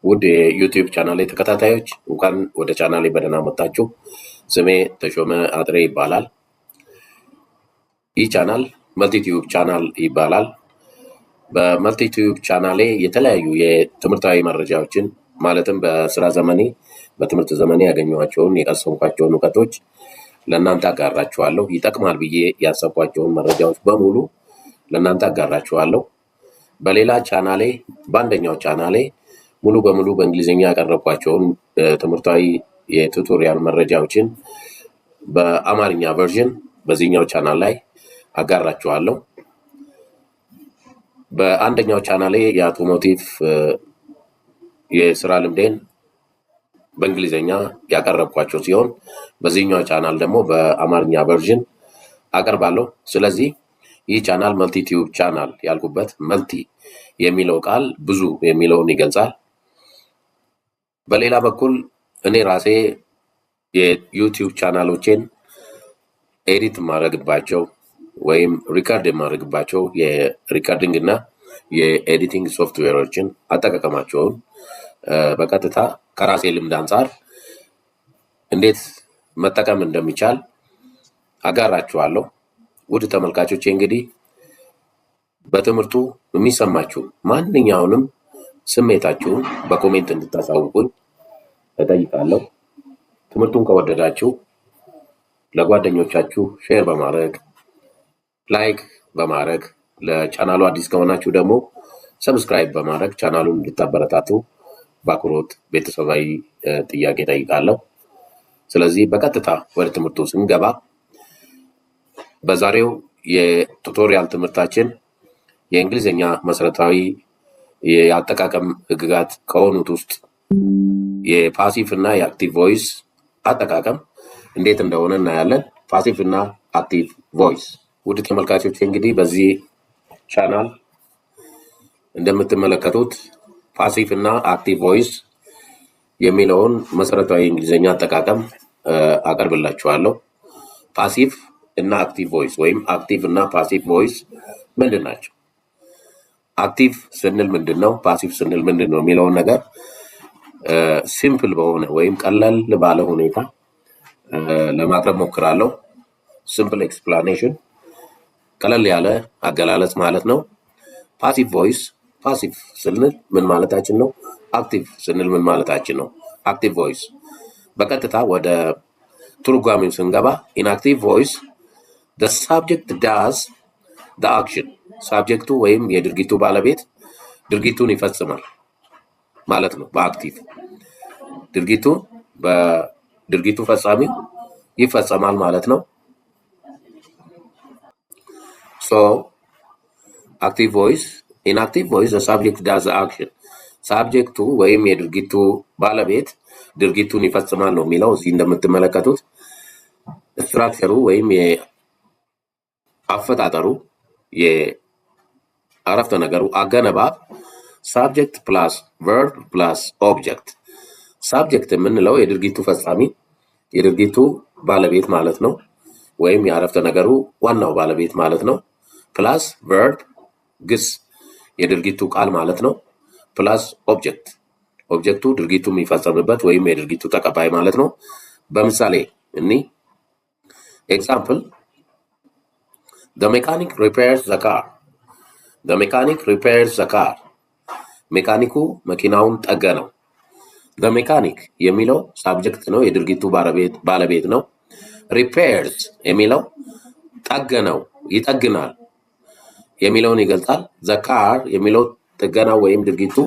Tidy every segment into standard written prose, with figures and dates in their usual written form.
ውድ የዩቲዩብ ቻናሌ ተከታታዮች እንኳን ወደ ቻናሌ በደህና መጣችሁ። ስሜ ተሾመ አጥሬ ይባላል። ይህ ቻናል መልቲቲዩብ ቻናል ይባላል። በመልቲቲዩብ ቻናሌ የተለያዩ የትምህርታዊ መረጃዎችን ማለትም በስራ ዘመኔ በትምህርት ዘመኔ ያገኘኋቸውን የቀሰምኳቸውን እውቀቶች ለእናንተ አጋራችኋለሁ። ይጠቅማል ብዬ ያሰብኳቸውን መረጃዎች በሙሉ ለእናንተ አጋራችኋለሁ። በሌላ ቻናሌ በአንደኛው ቻናሌ ሙሉ በሙሉ በእንግሊዝኛ ያቀረብኳቸውን ትምህርታዊ የቱቶሪያል መረጃዎችን በአማርኛ ቨርዥን በዚህኛው ቻናል ላይ አጋራችኋለሁ። በአንደኛው ቻናሌ የአውቶሞቲቭ የስራ ልምዴን በእንግሊዝኛ ያቀረብኳቸው ሲሆን በዚህኛው ቻናል ደግሞ በአማርኛ ቨርዥን አቀርባለሁ። ስለዚህ ይህ ቻናል መልቲቲዩብ ቻናል ያልኩበት መልቲ የሚለው ቃል ብዙ የሚለውን ይገልጻል። በሌላ በኩል እኔ ራሴ የዩቲዩብ ቻናሎቼን ኤዲት የማደርግባቸው ወይም ሪከርድ የማደርግባቸው የሪከርዲንግ እና የኤዲቲንግ ሶፍትዌሮችን አጠቃቀማቸውን በቀጥታ ከራሴ ልምድ አንጻር እንዴት መጠቀም እንደሚቻል አጋራችኋለሁ። ውድ ተመልካቾቼ እንግዲህ በትምህርቱ የሚሰማችሁ ማንኛውንም ስሜታችሁን በኮሜንት እንድታሳውቁኝ እጠይቃለሁ። ትምህርቱን ከወደዳችሁ ለጓደኞቻችሁ ሼር በማድረግ ላይክ በማድረግ ለቻናሉ አዲስ ከሆናችሁ ደግሞ ሰብስክራይብ በማድረግ ቻናሉን እንድታበረታቱ በአክብሮት ቤተሰባዊ ጥያቄ ጠይቃለሁ። ስለዚህ በቀጥታ ወደ ትምህርቱ ስንገባ በዛሬው የቱቶሪያል ትምህርታችን የእንግሊዝኛ መሰረታዊ የአጠቃቀም ህግጋት ከሆኑት ውስጥ የፓሲቭ እና የአክቲቭ ቮይስ አጠቃቀም እንዴት እንደሆነ እናያለን። ፓሲቭ እና አክቲቭ ቮይስ። ውድ ተመልካቾች እንግዲህ በዚህ ቻናል እንደምትመለከቱት ፓሲቭ እና አክቲቭ ቮይስ የሚለውን መሰረታዊ እንግሊዝኛ አጠቃቀም አቀርብላችኋለሁ። ፓሲቭ እና አክቲቭ ቮይስ ወይም አክቲቭ እና ፓሲቭ ቮይስ ምንድን ናቸው? አክቲቭ ስንል ምንድን ነው? ፓሲቭ ስንል ምንድን ነው የሚለውን ነገር ሲምፕል በሆነ ወይም ቀለል ባለ ሁኔታ ለማቅረብ ሞክራለሁ። ሲምፕል ኤክስፕላኔሽን፣ ቀለል ያለ አገላለጽ ማለት ነው። ፓሲቭ ቮይስ፣ ፓሲቭ ስንል ምን ማለታችን ነው? አክቲቭ ስንል ምን ማለታችን ነው? አክቲቭ ቮይስ። በቀጥታ ወደ ትርጓሜው ስንገባ ኢን አክቲቭ ቮይስ the subject does the action ሳብጀክቱ ወይም የድርጊቱ ባለቤት ድርጊቱን ይፈጽማል ማለት ነው። በአክቲቭ ድርጊቱ በድርጊቱ ፈጻሚው ይፈጸማል ማለት ነው። so active voice in active voice the subject does the action ሳብጀክቱ ወይም የድርጊቱ ባለቤት ድርጊቱን ይፈጽማል ነው የሚለው። እዚህ እንደምትመለከቱት ስትራክቸሩ ወይም አፈጣጠሩ የአረፍተ ነገሩ አገነባብ ሳብጀክት ፕላስ ቨርብ ፕላስ ኦብጀክት። ሳብጀክት የምንለው የድርጊቱ ፈጻሚ የድርጊቱ ባለቤት ማለት ነው፣ ወይም የአረፍተ ነገሩ ዋናው ባለቤት ማለት ነው። ፕላስ ቨርብ ግስ የድርጊቱ ቃል ማለት ነው። ፕላስ ኦብጀክት ኦብጀክቱ ድርጊቱ የሚፈጸምበት ወይም የድርጊቱ ተቀባይ ማለት ነው። በምሳሌ ኤግዛምፕል The mechanic repairs the car. The mechanic repairs the car. ሜካኒኩ መኪናውን ጠገነው። The mechanic የሚለው ሳብጀክት ነው፣ የድርጊቱ ባለቤት ነው። repairs የሚለው ጠገነው፣ ይጠግናል የሚለውን ይገልጻል። The car የሚለው ጥገናው ወይም ድርጊቱ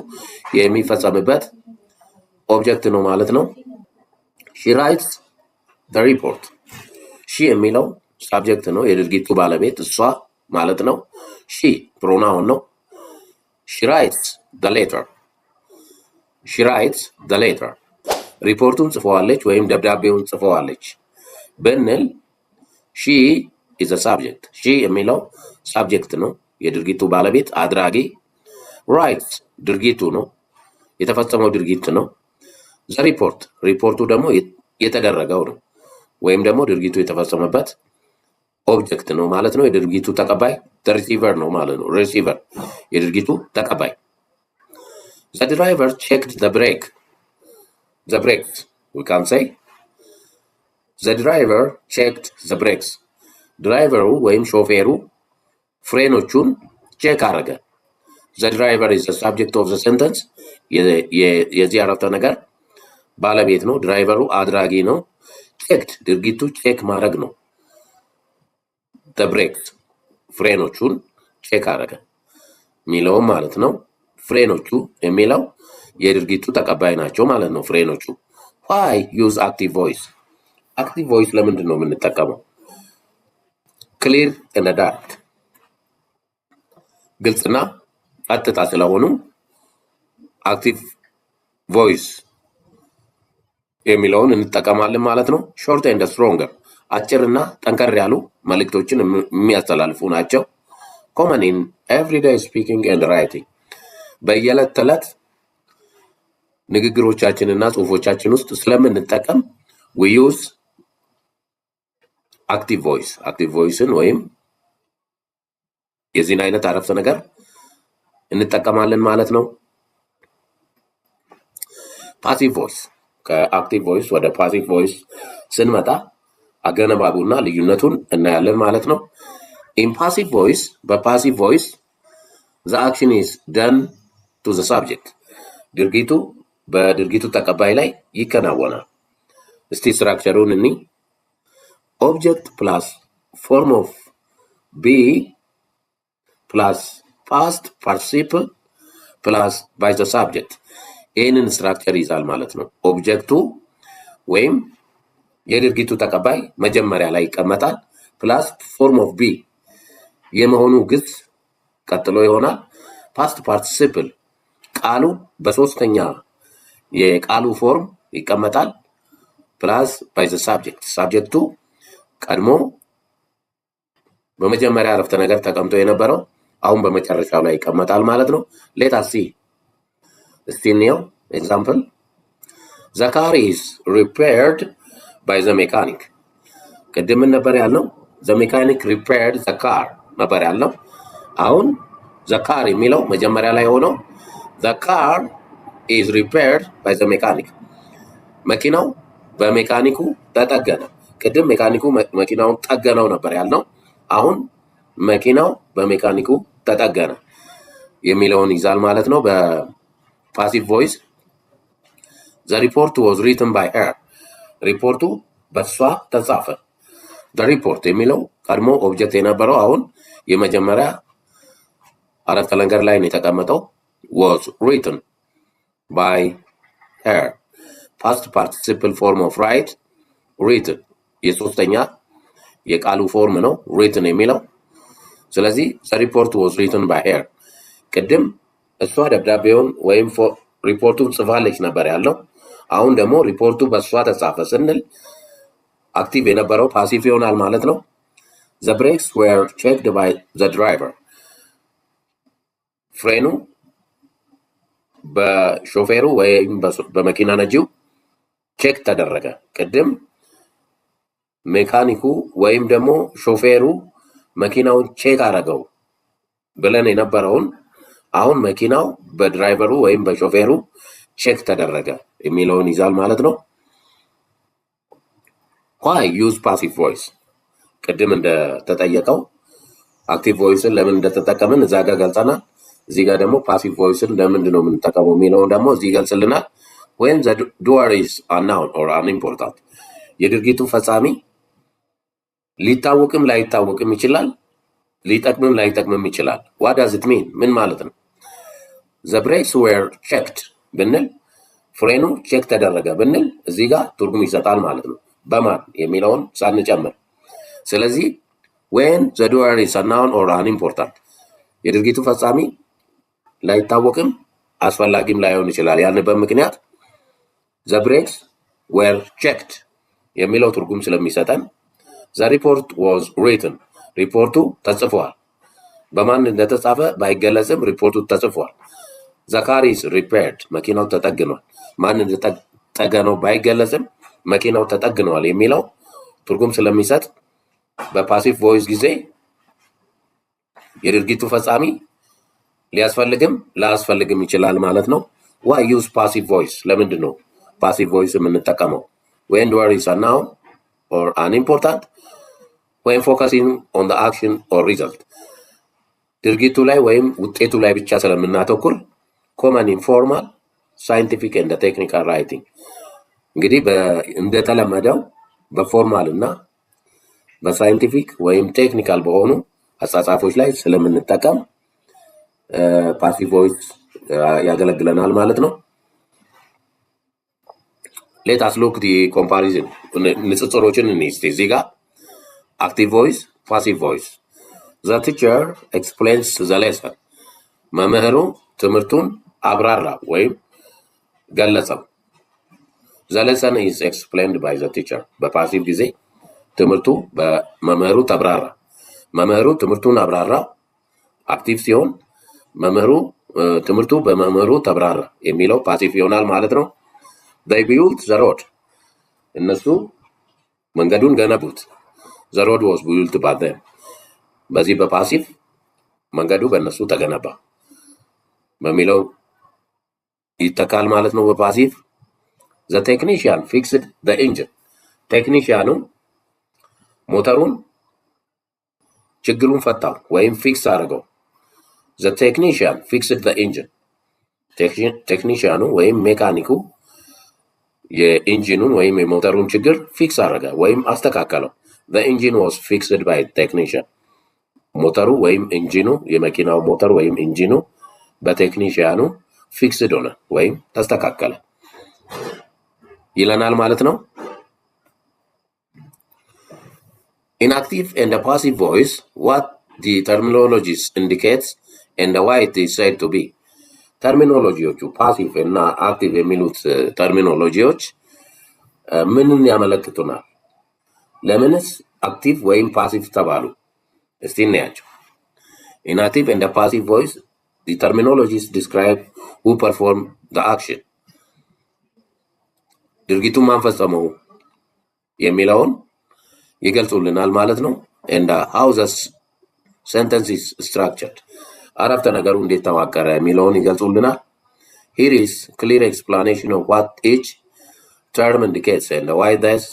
የሚፈጸምበት ኦብጀክት ነው ማለት ነው። She writes the report. She የሚለው ሳብጀክት ነው፣ የድርጊቱ ባለቤት እሷ ማለት ነው። ሺ ፕሮናውን ነው። ሺ ራይትስ ዘ ሌተር። ሺ ራይትስ ዘ ሌተር ሪፖርቱን ጽፈዋለች ወይም ደብዳቤውን ጽፈዋለች ብንል ሺ ኢዝ ሳብጀክት። ሺ የሚለው ሳብጀክት ነው፣ የድርጊቱ ባለቤት አድራጊ። ራይትስ ድርጊቱ ነው፣ የተፈጸመው ድርጊት ነው። ዘ ሪፖርት ሪፖርቱ ደግሞ የተደረገው ነው ወይም ደግሞ ድርጊቱ የተፈጸመበት ኦብጀክት ነው ማለት ነው። የድርጊቱ ተቀባይ ሪሲቨር ነው ማለት ነው። ሪሲቨር የድርጊቱ ተቀባይ። The driver checked the brakes. We can say the driver checked the brakes. ድራይቨሩ ወይም ሾፌሩ ፍሬኖቹን ቼክ አረገ። The driver is the subject of the sentence. የዚህ አረፍተ ነገር ባለቤት ነው። ድራይቨሩ አድራጊ ነው። ቼክድ ድርጊቱ ቼክ ማድረግ ነው። the brakes ፍሬኖቹን ቼክ አረገ የሚለውም ማለት ነው። ፍሬኖቹ የሚለው የድርጊቱ ተቀባይ ናቸው ማለት ነው። ፍሬኖቹ why use active voice? active voice ለምንድን ነው የምንጠቀመው? clear and direct ግልጽና ቀጥታ ስለሆኑ አክቲቭ ቮይስ የሚለውን እንጠቀማለን ማለት ነው። ሾርት ኤንድ ስትሮንገር አጭርና ጠንከር ያሉ መልእክቶችን የሚያስተላልፉ ናቸው። ኮመን ኢን ኤቭሪዴይ ስፒኪንግ ኤንድ ራይቲንግ በየዕለት ተዕለት ንግግሮቻችንና ጽሁፎቻችን ውስጥ ስለምንጠቀም we use active voice active voiceን ወይም የዚህን አይነት አረፍተ ነገር እንጠቀማለን ማለት ነው። ፓሲቭ ቮይስ ከአክቲቭ ቮይስ ወደ ፓሲቭ ቮይስ ስንመጣ አገነባቡና ልዩነቱን እናያለን ማለት ነው። ኢን ፓሲቭ ቮይስ በፓሲቭ ቮይስ the action is done to the subject ድርጊቱ በድርጊቱ ተቀባይ ላይ ይከናወናል። እስቲ ስትራክቸሩን እኒ ኦብጀክት ፕላስ ፎርም ኦፍ ቢ ፕላስ ፓስት ፓርቲሲፕል ፕላስ ባይ ዘ ሳብጀክት ይህንን ስትራክቸር ይዛል ማለት ነው። ኦብጀክቱ ወይም የድርጊቱ ተቀባይ መጀመሪያ ላይ ይቀመጣል። ፕላስ ፎርም ኦፍ ቢ የመሆኑ ግስ ቀጥሎ ይሆናል። ፓስት ፓርቲሲፕል ቃሉ በሶስተኛ የቃሉ ፎርም ይቀመጣል። ፕላስ ባይ ዘ ሳብጀክት ሳብጀክቱ ቀድሞ በመጀመሪያ አረፍተ ነገር ተቀምጦ የነበረው አሁን በመጨረሻው ላይ ይቀመጣል ማለት ነው። ሌታስ ሲ እስቲ እንየው ኤግዛምፕል the car is repaired by the mechanic ቅድም ነበር ያልነው the mechanic repaired the car ነበር ያልነው። አሁን the car የሚለው መጀመሪያ ላይ ሆኖ the car is repaired by the mechanic መኪናው በሜካኒኩ ተጠገነ። ቅድም ሜካኒኩ መኪናውን ጠገነው ነበር ያልነው። አሁን መኪናው በሜካኒኩ ተጠገነ የሚለውን ይዛል ማለት ነው። በፓሲቭ ቮይስ the report was written by her ሪፖርቱ በሷ ተጻፈ። the report የሚለው ቀድሞ ኦብጀክት የነበረው አሁን የመጀመሪያ አረፍተ ነገር ላይ ነው የተቀመጠው። was written by her past participle form of write written የሶስተኛ የቃሉ ፎርም ነው written የሚለው። ስለዚህ the report was written by her ቅድም እሷ ደብዳቤውን ወይም ሪፖርቱን ጽፋለች ነበር ያለው። አሁን ደግሞ ሪፖርቱ በሷ ተጻፈ ስንል አክቲቭ የነበረው ፓሲቭ ይሆናል ማለት ነው። the brakes were checked by the driver ፍሬኑ በሾፌሩ ወይም በመኪና ነጂው ቼክ ተደረገ። ቅድም ሜካኒኩ ወይም ደግሞ ሾፌሩ መኪናውን ቼክ አረገው ብለን የነበረውን አሁን መኪናው በድራይቨሩ ወይም በሾፌሩ ቼክ ተደረገ የሚለውን ይዛል ማለት ነው። why use passive voice ቅድም እንደተጠየቀው አክቲቭ ቮይስን ለምን እንደተጠቀምን እዛ ጋር ገልጸናል። እዚህ ጋር ደግሞ ፓሲቭ ቮይስን ለምንድን ነው የምንጠቀመው የሚለውን ደግሞ እዚህ ይገልጽልናል። when the doer is unknown or unimportant የድርጊቱ ፈጻሚ ሊታወቅም ላይታወቅም ይችላል፣ ሊጠቅምም ላይጠቅምም ይችላል። what does it mean ምን ማለት ነው? the brakes were checked ብንል ፍሬኑ ቼክ ተደረገ ብንል እዚህ ጋር ትርጉም ይሰጣል ማለት ነው፣ በማን የሚለውን ሳንጨምር። ስለዚህ when the doer is unknown or unimportant የድርጊቱ ፈጻሚ ላይታወቅም አስፈላጊም ላይሆን ይችላል ያልንበት ምክንያት the brakes were checked የሚለው ትርጉም ስለሚሰጠን the report was written ሪፖርቱ ተጽፏል። በማን እንደተጻፈ ባይገለጽም ሪፖርቱ ተጽፏል። the car is repaired መኪናው ተጠግኗል። ማን እንደተጠገነው ባይገለጽም መኪናው ተጠግኗል የሚለው ትርጉም ስለሚሰጥ በፓሲቭ ቮይስ ጊዜ የድርጊቱ ፈጻሚ ሊያስፈልግም ላያስፈልግም ይችላል ማለት ነው። Why use passive voice? ለምንድን ነው passive voice የምንጠቀመው? When word is a noun or unimportant, when focusing on the action or result. ድርጊቱ ላይ ወይም ውጤቱ ላይ ብቻ ስለምናተኩር common informal scientific and technical writing እንግዲህ እንደተለመደው በፎርማል እና በሳይንቲፊክ ወይም ቴክኒካል በሆኑ አጻጻፎች ላይ ስለምንጠቀም ፓሲቭ ቮይስ ያገለግለናል ማለት ነው። ሌት አስ ሉክ ዲ ኮምፓሪዝን ንጽጽሮችን እንይስት እዚህ ጋር አክቲቭ ቮይስ ፓሲቭ ቮይስ ዘ ቲቸር ኤክስፕሌንስ ዘ ሌሰን መምህሩ ትምህርቱን አብራራ ወይም ገለጸው። ዘ ሌሰን ኢዝ ኤክስፕሌንድ ባይ ዘ ቲቸር በፓሲቭ ጊዜ ትምህርቱ በመምህሩ ተብራራ። መምህሩ ትምህርቱን አብራራ አክቲቭ ሲሆን መምህሩ ትምህርቱ በመምህሩ ተብራራ የሚለው ፓሲቭ ይሆናል ማለት ነው። they built the road እነሱ መንገዱን ገነቡት። the road was built by them በዚህ በፓሲቭ መንገዱ በእነሱ ተገነባ በሚለው ይተካል ማለት ነው በፓሲቭ። the technician fixed the engine ቴክኒሽያኑ ሞተሩን ችግሩን ፈታው ወይም ፊክስ አድርገው። the technician fixed the engine ቴክኒሽያኑ ወይም ሜካኒኩ የኢንጂኑን ወይም የሞተሩን ችግር ፊክስ አደረገ ወይም አስተካከለው። the engine was fixed by technician ሞተሩ ወይም ኢንጂኑ የመኪናው ሞተር ወይም ኢንጂኑ በቴክኒሽያኑ ፊክስድ ሆነ ወይም ተስተካከለ ይለናል ማለት ነው። In active and passive voice, what the terminologies indicates and why it is said to be. ተርሚኖሎጂዎቹ ፓሲቭ እና አክቲቭ የሚሉት ተርሚኖሎጂዎች ምንን ያመለክቱናል? ለምንስ አክቲቭ ወይም ፓሲቭ ተባሉ? እስቲ እናያቸው። In active and passive voice, the terminologies describe who perform the action. ድርጊቱን ማን ፈጸመው የሚለውን ይገልጹልናል ማለት ነው። and how the sentence is structured አረፍተ ነገሩ እንዴት ተዋቀረ የሚለውን ይገልጹልናል። here is clear explanation of what each term indicates and why these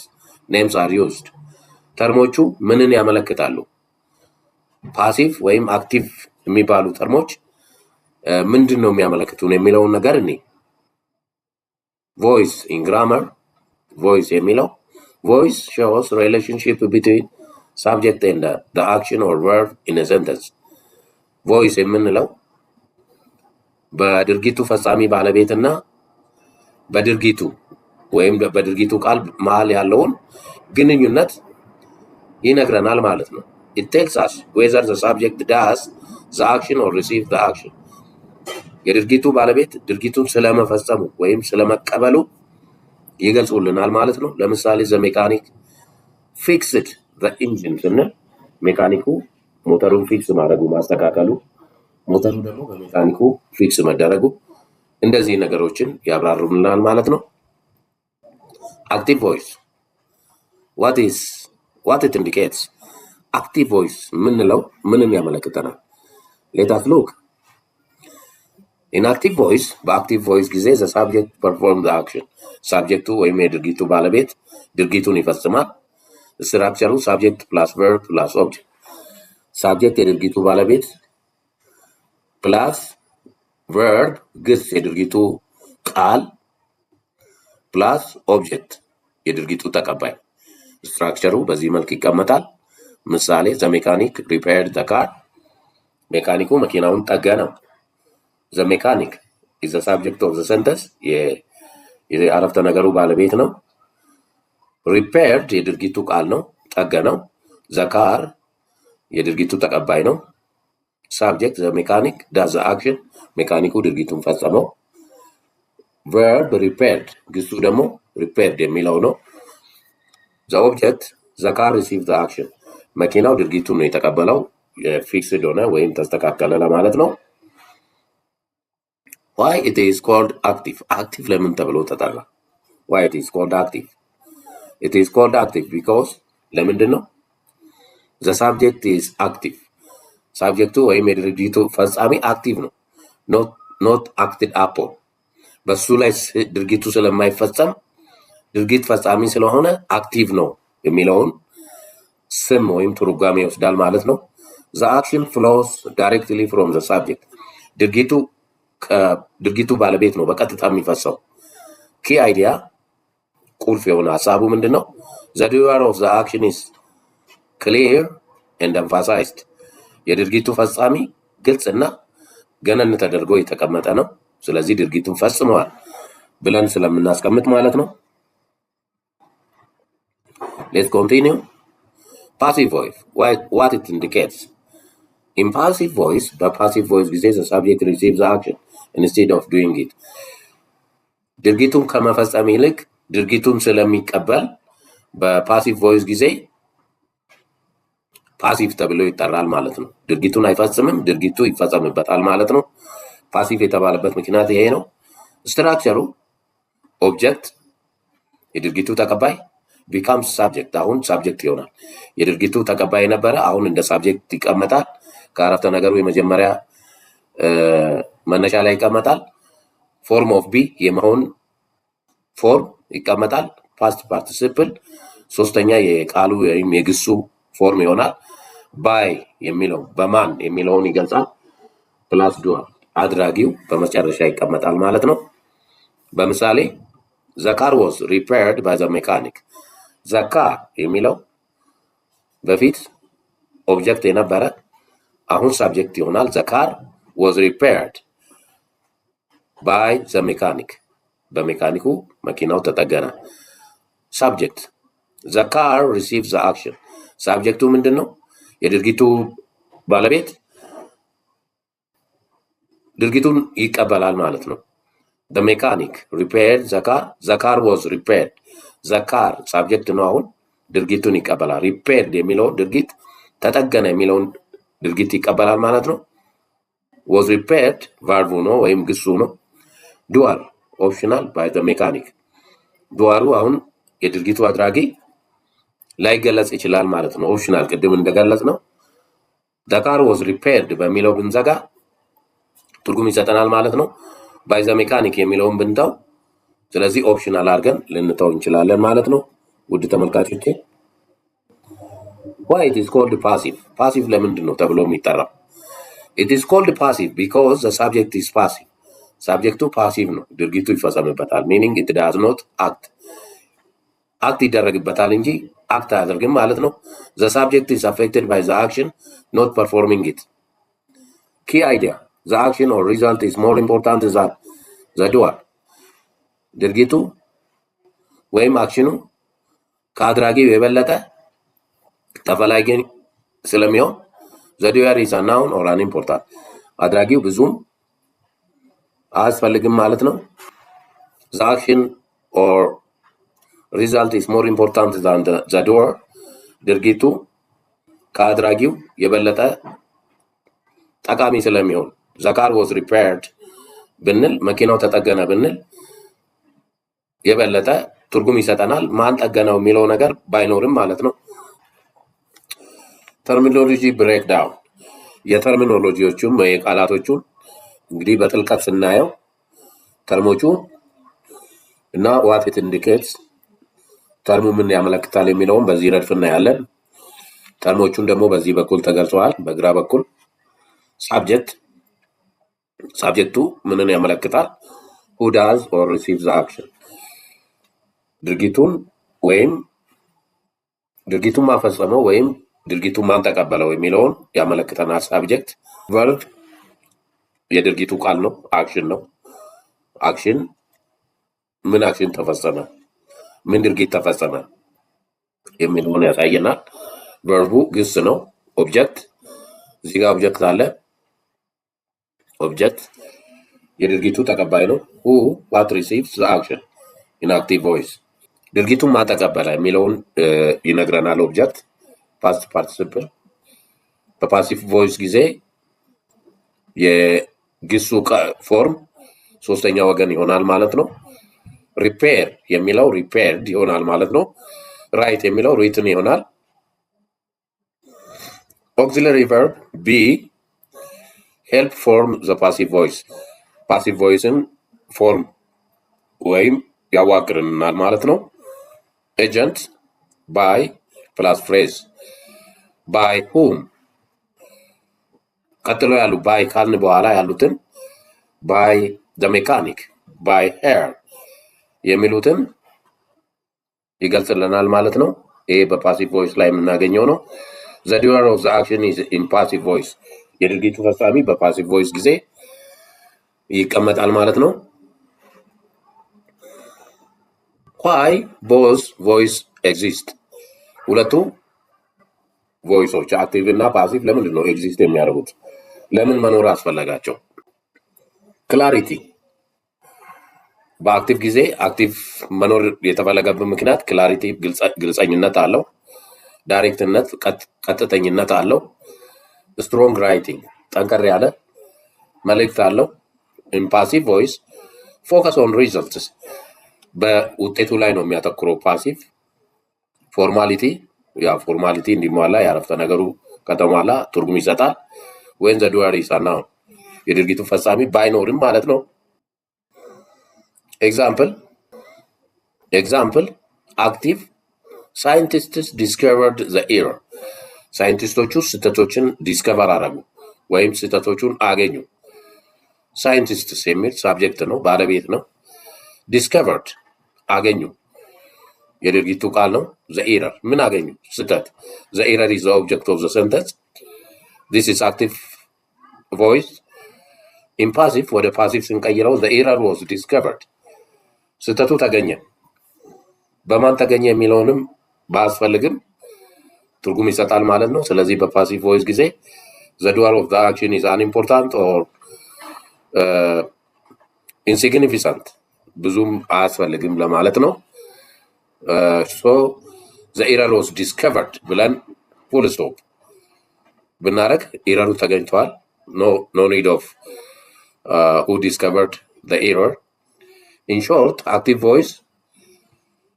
names are used. ተርሞቹ ምንን ያመለክታሉ? ፓሲቭ ወይም አክቲቭ የሚባሉ ተርሞች ምንድን ነው የሚያመለክቱን የሚለውን ነገር እኔ voice in grammar voice የሚለው voice shows relationship between subject and the action or verb in a sentence. voice የምንለው በድርጊቱ ፈጻሚ ባለቤትና በድርጊቱ ወይም በድርጊቱ ቃል መሃል ያለውን ግንኙነት ይነግረናል ማለት ነው። it tells us whether the subject does the action or receives the action. የድርጊቱ ባለቤት ድርጊቱን ስለመፈጸሙ ወይም ስለመቀበሉ ይገልጹልናል ማለት ነው። ለምሳሌ the mechanic fixed the engine ስንል ሜካኒኩ ሞተሩን ፊክስ ማድረጉ ማስተካከሉ፣ ሞተሩ ደግሞ በሜካኒኩ ፊክስ መደረጉ እንደዚህ ነገሮችን ያብራሩልናል ማለት ነው። active voice what it indicates active voice ምንለው ምንን ያመለክተናል? let us look. in active voice በአክቲቭ ቮይስ ጊዜ the subject perform the action ሳብጀክቱ ወይም የድርጊቱ ባለቤት ድርጊቱን ይፈጽማል። ስትራክቸሩ subject plus verb plus object ሳብጀክት የድርጊቱ ባለቤት ፕላስ verb ግስ የድርጊቱ ቃል ፕላስ ኦብጀክት የድርጊቱ ተቀባይ። ስትራክቸሩ በዚህ መልክ ይቀመጣል። ምሳሌ the mechanic repaired the car ሜካኒኩ መኪናውን ጠገነው። the mechanic is the subject of the sentence የአረፍተ ነገሩ ባለቤት ነው። repaired የድርጊቱ ቃል ነው ጠገነው። the car የድርጊቱ ተቀባይ ነው። subject the mechanic does the action ሜካኒኩ ድርጊቱን ፈጸመው። verb repaired ግሱ ደግሞ repaired የሚለው ነው። the object the car received the action መኪናው ድርጊቱን ነው የተቀበለው ፊክስድ ሆነ ወይም ተስተካከለ ለማለት ነው። why it is called active active ለምን ተብሎ ተጠራ? why it is called active it is called active because ለምንድን ነው? the subject is active ሳብጀክቱ ወይም የድርጊቱ ፈጻሚ አክቲቭ ነው። not acted upon በሱ ላይ ድርጊቱ ስለማይፈጸም ድርጊት ፈጻሚ ስለሆነ አክቲቭ ነው የሚለውን ስም ወይም ትርጓሜ ይወስዳል ማለት ነው። the action flows directly from the subject ድርጊቱ ከድርጊቱ ባለቤት ነው በቀጥታ የሚፈሰው። ኪ አይዲያ ቁልፍ የሆነ ሀሳቡ ምንድነው? the doer of the action is clear and emphasized የድርጊቱ ፈጻሚ ግልጽና ገነን ተደርጎ የተቀመጠ ነው። ስለዚህ ድርጊቱን ፈጽመዋል ብለን ስለምናስቀምጥ ማለት ነው። let's continue. passive voice what it indicates in passive voice በፓሲቭ ቮይስ ጊዜ the subject receives the action instead of doing it ድርጊቱን ከመፈጸም ይልቅ ድርጊቱን ስለሚቀበል በፓሲቭ ቮይስ ጊዜ ፓሲቭ ተብሎ ይጠራል ማለት ነው። ድርጊቱን አይፈጽምም፣ ድርጊቱ ይፈጸምበታል ማለት ነው። ፓሲቭ የተባለበት ምክንያት ይሄ ነው። ስትራክቸሩ ኦብጀክት የድርጊቱ ተቀባይ ቢካምስ ሳብጀክት አሁን ሳብጀክት ይሆናል። የድርጊቱ ተቀባይ ነበረ፣ አሁን እንደ ሳብጀክት ይቀመጣል። ከአረፍተ ነገሩ የመጀመሪያ መነሻ ላይ ይቀመጣል። ፎርም ኦፍ ቢ የመሆን ፎርም ይቀመጣል። ፓስት ፓርቲሲፕል ሶስተኛ የቃሉ ወይም የግሱ ፎርም ይሆናል። ባይ የሚለው በማን የሚለውን ይገልጻል። ፕላስ ዱዋል አድራጊው በመጨረሻ ይቀመጣል ማለት ነው። በምሳሌ the car was repaired by the mechanic the car የሚለው በፊት ኦብጀክት የነበረ አሁን ሳብጀክት ይሆናል። the car was repaired by the mechanic በሜካኒኩ መኪናው ተጠገነ። ሳብጀክት the car receives the action ሳብጀክቱ ምንድነው? የድርጊቱ ባለቤት ድርጊቱን ይቀበላል ማለት ነው። the mechanic repaired the car was repaired the car ሳብጀክት ነው። አሁን ድርጊቱን ይቀበላል። repaired የሚለውን ድርጊት ተጠገነ የሚለውን ድርጊት ይቀበላል ማለት ነው። was repaired ቨርቡ ነው ወይም ግሱ ነው። ዱዋል ኦፕሽናል by the mechanic ዱዋሉ አሁን የድርጊቱ አድራጊ ላይገለጽ ይችላል ማለት ነው። ኦፕሽናል ቅድም እንደገለጽ ነው። the car was repaired በሚለው ብንዘጋ ትርጉም ይሰጠናል ማለት ነው። by the mechanic የሚለውን ብንተው ስለዚህ ኦፕሽናል አድርገን ልንተው እንችላለን ማለት ነው። ውድ ተመልካቾቼ why it is called passive passive ለምንድን ነው ተብሎ የሚጠራው? it is called passive because the subject is passive ሳብጀክቱ ፓሲቭ ነው፣ ድርጊቱ ይፈጸምበታል። meaning it does not አክት ይደረግበታል እንጂ አክት አያደርግም ማለት ነው። the subject is affected by the action not performing it key idea the action or result is more important than the doer ድርጊቱ ወይም አክሽኑ ከአድራጊው የበለጠ ተፈላጊ ስለሚሆን the doer is a noun or unimportant አድራጊው ብዙም አያስፈልግም ማለት ነው። the action or result is more important than the doer ድርጊቱ ከአድራጊው የበለጠ ጠቃሚ ስለሚሆን the car was repaired ብንል መኪናው ተጠገነ ብንል የበለጠ ትርጉም ይሰጠናል። ማን ጠገነው የሚለው ነገር ባይኖርም ማለት ነው። ተርሚኖሎጂ ብሬክዳውን የተርሚኖሎጂዎቹን ወይ ቃላቶቹን እንግዲህ በጥልቀት ስናየው ተርሞቹ እና what it indicates ተርሙ ምን ያመለክታል የሚለውን በዚህ ረድፍ እናያለን። ተርሞቹን ደግሞ በዚህ በኩል ተገልጸዋል። በግራ በኩል ሳብጀክቱ ምንን ያመለክታል? who does or receives the action ድርጊቱን ወይም ድርጊቱን ማፈጸመው ወይም ድርጊቱን ማን ተቀበለው የሚለውን ያመለክተናል። ሳብጀክት ቨርብ የድርጊቱ ቃል ነው፣ አክሽን ነው። አክሽን ምን አክሽን ተፈጸመ፣ ምን ድርጊት ተፈጸመ የሚለውን ያሳየናል። ቨርቡ ግስ ነው። ኦብጀክት እዚህ ጋር ኦብጀክት አለ። ኦብጀክት የድርጊቱ ተቀባይ ነው። who what receives the action in active voice ድርጊቱን ማን ተቀበለ የሚለውን ይነግረናል። ኦብጀክት ፓስት ፓርቲሲፕል በፓሲቭ ቮይስ ጊዜ የግሱ ፎርም ሶስተኛ ወገን ይሆናል ማለት ነው። ሪፔር የሚለው ሪፔርድ ይሆናል ማለት ነው። ራይት የሚለው ሪትን ይሆናል። ኦክሲለሪ ቨርብ ቢ ሄልፕ ፎርም ዘ ፓሲቭ ቮይስ ፓሲቭ ቮይስን ፎርም ወይም ያዋቅርናል ማለት ነው። ኤጀንት ባይ ፕላስ ፍሬዝ ባይ ሁም ቀጥሎ ያሉ ባይ ካልን በኋላ ያሉትን ባይ ዘ ሜካኒክ ባይ ሄር የሚሉትን ይገልጽልናል ማለት ነው። ይሄ በፓሲቭ ቮይስ ላይ የምናገኘው ነው። ዘ ዱዌር ኦፍ ዘ አክሽን ኢዝ ኢን ፓሲቭ ቮይስ የድርጊቱ ፈጻሚ በፓሲቭ ቮይስ ጊዜ ይቀመጣል ማለት ነው። ዋይ ቦዝ ቮይስ ኤግዚስት ሁለቱ ቮይሶች አክቲቭ እና ፓሲቭ ለምንድን ነው ኤግዚስት የሚያደርጉት? ለምን መኖር አስፈለጋቸው? ክላሪቲ በአክቲቭ ጊዜ አክቲቭ መኖር የተፈለገበት ምክንያት ክላሪቲ ግልጸኝነት አለው። ዳይሬክትነት ቀጥተኝነት አለው። ስትሮንግ ራይቲንግ ጠንከር ያለ መልእክት አለው። ኢምፓሲቭ ቮይስ ፎከስ ኦን ሪዘልትስ በውጤቱ ላይ ነው የሚያተኩረው። ፓሲቭ ፎርማሊቲ ፎርማሊቲ እንዲሟላ የአረፍተ ነገሩ ከተሟላ ትርጉም ይሰጣል። ወይን ዘ ዱዌር ኢዝ ናውን የድርጊቱ ፈጻሚ ባይኖርም ማለት ነው። ኤግዛምፕል አክቲቭ ሳይንቲስትስ ዲስከቨርድ ዘ ኤረር ሳይንቲስቶቹ ስህተቶችን ዲስከቨር አረጉ ወይም ስህተቶቹን አገኙ። ሳይንቲስትስ የሚል ሳብጀክት ነው፣ ባለቤት ነው። ዲስከቨርድ አገኙ የድርጊቱ ቃል ነው። ዘ ኤረር ምን አገኙ? ስህተት። ዘ ኤረር ኢዝ ዘ ኦብጀክት ኦፍ ዘ ሰንተንስ። ዲስ ኢዝ አክቲቭ ቮይስ። ኢምፓሲቭ ወደ ፓሲቭ ስንቀይረው ዘ ኤረር ዋዝ ዲስከቨርድ ስህተቱ ተገኘ። በማን ተገኘ የሚለውንም ባያስፈልግም ትርጉም ይሰጣል ማለት ነው። ስለዚህ በፓሲቭ ቮይስ ጊዜ ዘ ዱዌር ኦፍ ዘ አክሽን ኢዝ አንኢምፖርታንት ኦር ኢንሲግኒፊካንት ብዙም አያስፈልግም ለማለት ነው። ሶ ዘ ኤረር ዋዝ ዲስከቨርድ ብለን ፉል ስቶፕ ብናረግ ኤረሩ ተገኝቷል። ኖ ኒድ ኦፍ who discovered the error. In short, active voice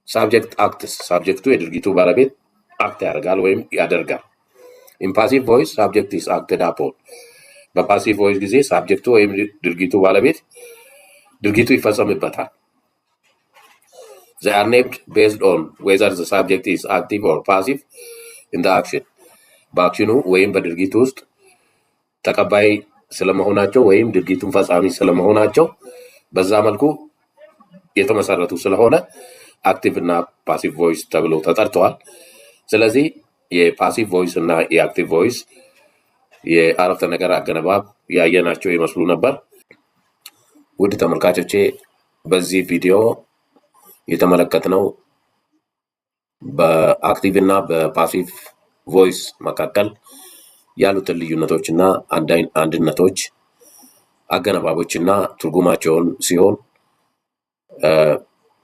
subject acts subjecቱ የድርጊቱ ባለቤት አክት ያደርጋል ወይም ያደርጋል። In passive voice subject is acted upon በፓሲቭ ቮይስ ጊዜ ሳብጀክቱ ወይም ድርጊቱ ባለቤት ድርጊቱ ይፈጸምበታል። They are named based on whether the subject is active or passive in the action በአክሽኑ ወይም በድርጊቱ ውስጥ ተቀባይ ስለመሆናቸው ወይም ድርጊቱን ፈጻሚ ስለመሆናቸው በዛ መልኩ የተመሰረቱ ስለሆነ አክቲቭ እና ፓሲቭ ቮይስ ተብሎ ተጠርተዋል። ስለዚህ የፓሲቭ ቮይስ እና የአክቲቭ ቮይስ የአረፍተ ነገር አገነባብ ያየናቸው ይመስሉ ነበር። ውድ ተመልካቾቼ በዚህ ቪዲዮ የተመለከትነው በአክቲቭ እና በፓሲቭ ቮይስ መካከል ያሉትን ልዩነቶች እና አንድነቶች አገነባቦች እና ትርጉማቸውን ሲሆን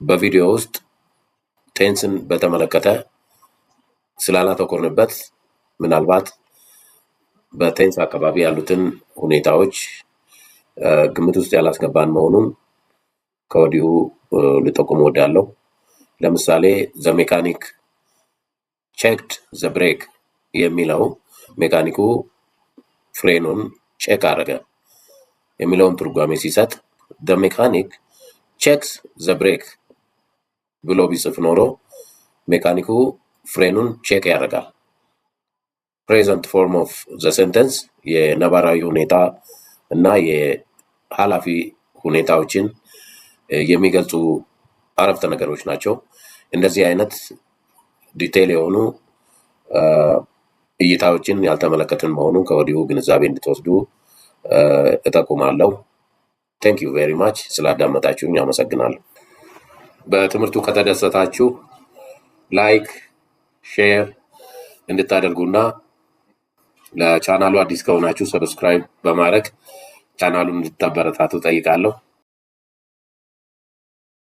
በቪዲዮ ውስጥ ቴንስን በተመለከተ ስላላተኮርንበት ምናልባት በቴንስ አካባቢ ያሉትን ሁኔታዎች ግምት ውስጥ ያላስገባን መሆኑን ከወዲሁ ልጠቁም እወዳለሁ። ለምሳሌ ዘ ሜካኒክ ቼክድ ዘ ብሬክ የሚለው ሜካኒኩ ፍሬኑን ቼክ አደረገ የሚለውን ትርጓሜ ሲሰጥ ዘ ሜካኒክ ቼክስ ዘ ብሬክ ብሎ ቢጽፍ ኖሮ ሜካኒኩ ፍሬኑን ቼክ ያደርጋል። ፕሬዘንት ፎርም ኦፍ ዘ ሴንተንስ የነባራዊ ሁኔታ እና የኃላፊ ሁኔታዎችን የሚገልጹ አረፍተ ነገሮች ናቸው። እንደዚህ አይነት ዲቴይል የሆኑ እይታዎችን ያልተመለከትን መሆኑን ከወዲሁ ግንዛቤ እንድትወስዱ እጠቁማለሁ። ቴንክ ዩ ቬሪ ማች ስላዳመጣችሁኝ አመሰግናለሁ። በትምህርቱ ከተደሰታችሁ ላይክ፣ ሼር እንድታደርጉና ለቻናሉ አዲስ ከሆናችሁ ሰብስክራይብ በማድረግ ቻናሉን እንድታበረታቱ ጠይቃለሁ።